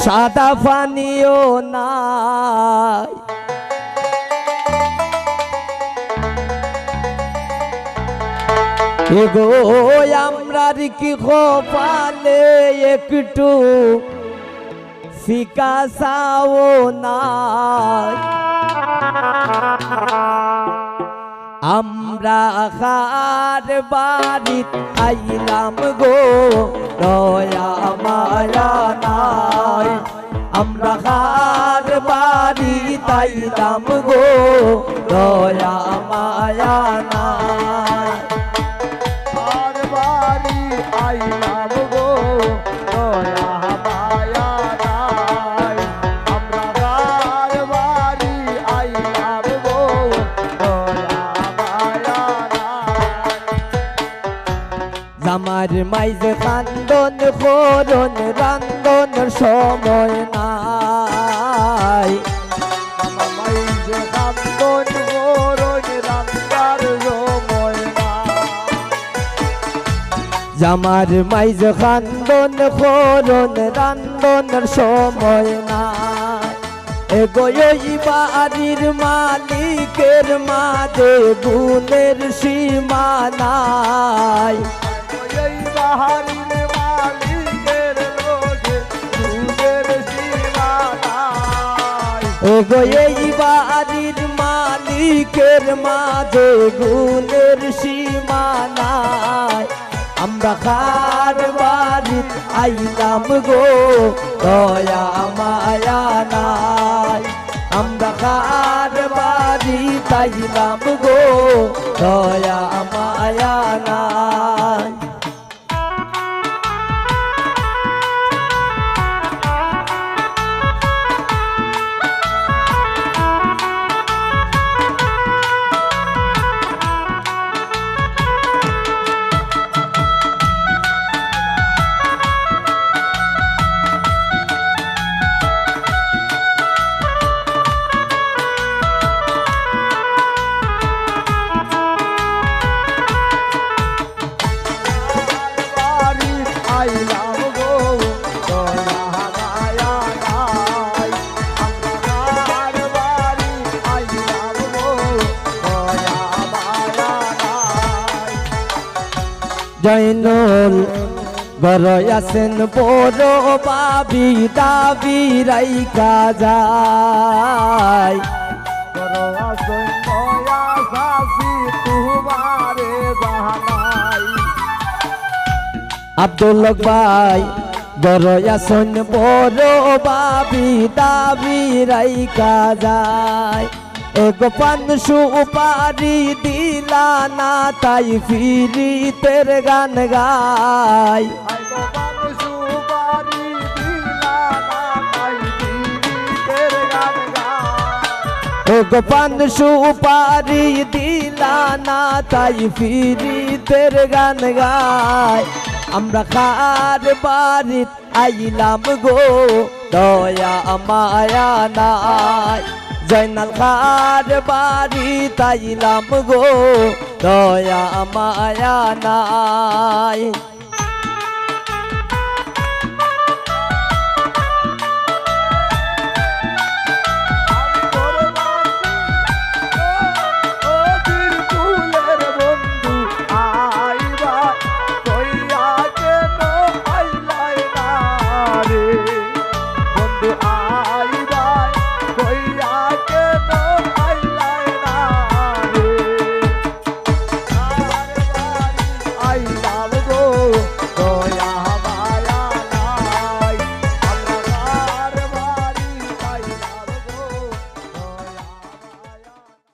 সাদা পানিও নাই এগো আমরার কি কপালে একটু ফিকা চাও নাই আমরা খার বাড়িত আইলাম গো দয়া মায়া নাই আমরা খার বাড়িত আইলাম গো দয়া মায়া নাই আর বাড়ি আইলাম গো দয়া মায়া নাই আমরা আর বাড়ি আইলাম গো দয়া মায়া নাই জামার মাইজ কান্দন করন রান্দন সময় নাই আমায় যে কান্দন করন রান্দার সময় নাই জামার মাইজ কান্দন করন রান্দন সময় নাই এগো এই বাড়ির মালিকের মাঝে গুণের সীমা নাই এই বাহারির মালিকের লোকে দুধের সীমা নাই ওগো এই বাড়ির মালিকের মাঝে গুণের সীমা নাই আমরা খার বাড়িত আইলাম গো দয়া মায়া নাই আমরা খার বাড়িত আইলাম গো দয়া মায়া নাই বাড়ি আইলাম গো দয়া মায়া নাই আমরা আর বাড়ি আইলাম গো দয়া মায়া নাই জয়নুল গরয় আছেন বড় বাবি দাবি রাইকা যায় করো আসন নয়া সাসি তোমারে জানাই আব্দুল ভাই গরয় আছেন বড় বাবি দাবি রাইকা যায় এগো পানসু উপারি দিলা না তাই ফিরিতের গান গায় আই গোপাল সুবারি দিলা না তাই দিতের গান গায় এগো পানসু উপারি দিলা না তাই ফিরিতের গান গায় আমরা খার বাড়িত আইলাম গো দয়া মায়া নাই জয়নাল খার বাড়িত আইলাম গো দয়া মায়া নাই